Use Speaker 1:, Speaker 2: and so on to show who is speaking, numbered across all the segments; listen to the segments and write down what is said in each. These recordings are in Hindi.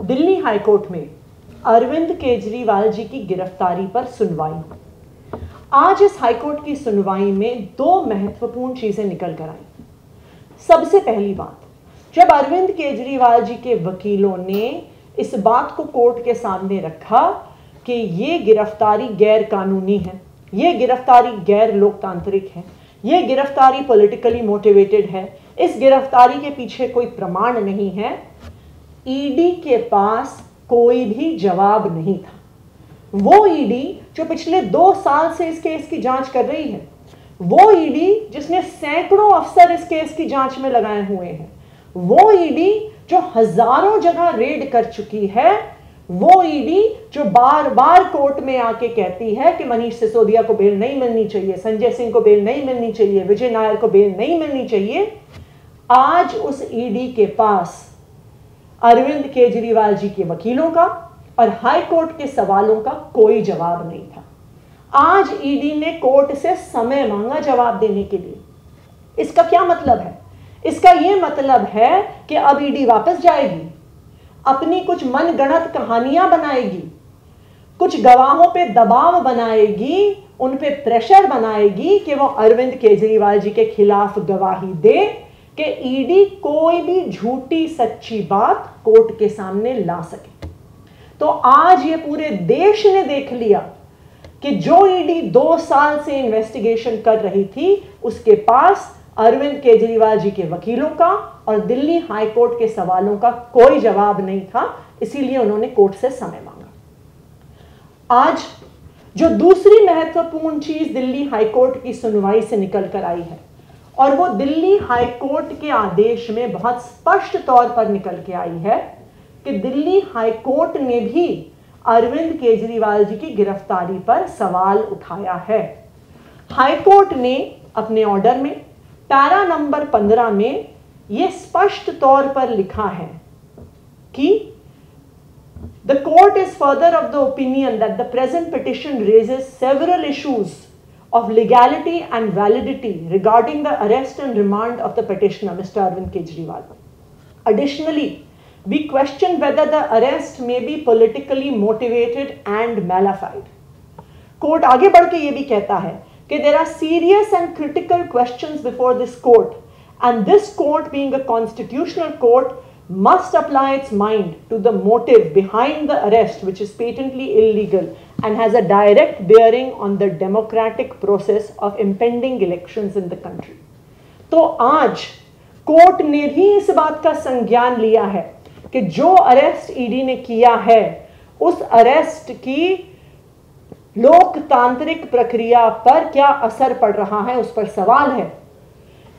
Speaker 1: दिल्ली हाईकोर्ट में अरविंद केजरीवाल जी की गिरफ्तारी पर सुनवाई हुई। आज इस हाईकोर्ट की सुनवाई में दो महत्वपूर्ण चीजें निकल कर आई। सबसे पहली बात, जब अरविंद केजरीवाल जी के वकीलों ने इस बात को कोर्ट के सामने रखा कि ये गिरफ्तारी गैर कानूनी है, ये गिरफ्तारी गैर लोकतांत्रिक है, ये गिरफ्तारी पॉलिटिकली मोटिवेटेड है, इस गिरफ्तारी के पीछे कोई प्रमाण नहीं है, ईडी के पास कोई भी जवाब नहीं था। वो ईडी जो पिछले 2 साल से इस केस की जांच कर रही है, वो ईडी जिसने सैकड़ों अफसर इस केस की जांच में लगाए हुए हैं, वो ईडी जो हजारों जगह रेड कर चुकी है, वो ईडी जो बार बार कोर्ट में आके कहती है कि मनीष सिसोदिया को बेल नहीं मिलनी चाहिए, संजय सिंह को बेल नहीं मिलनी चाहिए, विजय नायर को बेल नहीं मिलनी चाहिए, आज उस ईडी के पास अरविंद केजरीवाल जी के वकीलों का और हाई कोर्ट के सवालों का कोई जवाब नहीं था। आज ईडी ने कोर्ट से समय मांगा जवाब देने के लिए। इसका क्या मतलब है? इसका यह मतलब है कि अब ईडी वापस जाएगी, अपनी कुछ मनगढ़ंत कहानियां बनाएगी, कुछ गवाहों पे दबाव बनाएगी, उन पे प्रेशर बनाएगी कि वो अरविंद केजरीवाल जी के खिलाफ गवाही दे कि ईडी कोई भी झूठी सच्ची बात कोर्ट के सामने ला सके। तो आज ये पूरे देश ने देख लिया कि जो ईडी 2 साल से इन्वेस्टिगेशन कर रही थी, उसके पास अरविंद केजरीवाल जी के वकीलों का और दिल्ली हाई कोर्ट के सवालों का कोई जवाब नहीं था, इसीलिए उन्होंने कोर्ट से समय मांगा। आज जो दूसरी महत्वपूर्ण चीज दिल्ली हाई कोर्ट की सुनवाई से निकल कर आई है, और वो दिल्ली हाई कोर्ट के आदेश में बहुत स्पष्ट तौर पर निकल के आई है कि दिल्ली हाई कोर्ट ने भी अरविंद केजरीवाल जी की गिरफ्तारी पर सवाल उठाया है। हाई कोर्ट ने अपने ऑर्डर में पैरा नंबर 15 में यह स्पष्ट तौर पर लिखा है कि the court is further of the opinion that the present petition raises several issues of legality and validity regarding the arrest and remand of the petitioner, Mr. Arvind Kejriwal. Additionally, we question whether the arrest may be politically motivated and malafide. Court आगे बढ़ के ये भी कहता है कि there are serious and critical questions before this court, and this court, being a constitutional court, must apply its mind to the motive behind the arrest, which is patently illegal and has a direct bearing on the democratic process of impending elections in the country. तो आज कोर्ट ने भी इस बात का संज्ञान लिया है कि जो अरेस्ट ईडी ने किया है, उस अरेस्ट की लोकतांत्रिक प्रक्रिया पर क्या असर पड़ रहा है, उस पर सवाल है।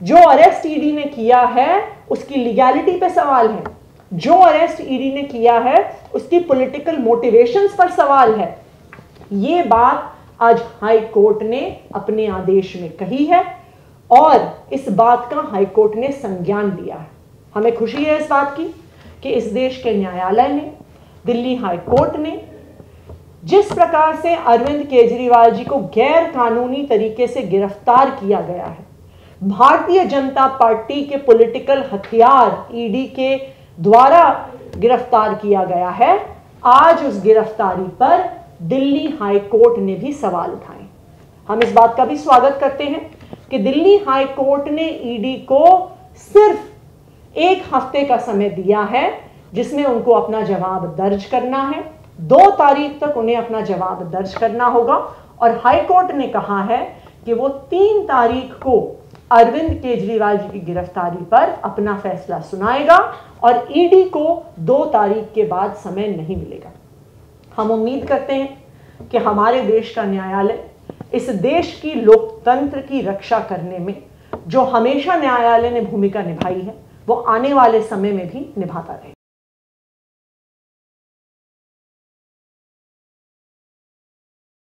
Speaker 1: जो अरेस्ट ईडी ने किया है उसकी लीगैलिटी पे सवाल है, जो अरेस्ट ईडी ने किया है उसकी पॉलिटिकल मोटिवेशंस पर सवाल है। ये बात आज हाई कोर्ट ने अपने आदेश में कही है और इस बात का हाई कोर्ट ने संज्ञान लिया है। हमें खुशी है इस बात की कि इस देश के न्यायालय ने, दिल्ली हाई कोर्ट ने जिस प्रकार से अरविंद केजरीवाल जी को गैर कानूनी तरीके से गिरफ्तार किया गया है, भारतीय जनता पार्टी के पॉलिटिकल हथियार ईडी के द्वारा गिरफ्तार किया गया है, आज उस गिरफ्तारी पर दिल्ली हाई कोर्ट ने भी सवाल उठाए। हम इस बात का भी स्वागत करते हैं कि दिल्ली हाई कोर्ट ने ईडी को सिर्फ 1 हफ्ते का समय दिया है जिसमें उनको अपना जवाब दर्ज करना है। 2 तारीख तक उन्हें अपना जवाब दर्ज करना होगा और हाई कोर्ट ने कहा है कि वो 3 तारीख को अरविंद केजरीवाल जी की गिरफ्तारी पर अपना फैसला सुनाएगा और ईडी को 2 तारीख के बाद समय नहीं मिलेगा। हम उम्मीद करते हैं कि हमारे देश का न्यायालय इस देश की लोकतंत्र की रक्षा करने में जो हमेशा न्यायालय ने भूमिका निभाई है, वो आने वाले समय में भी निभाता रहेगा।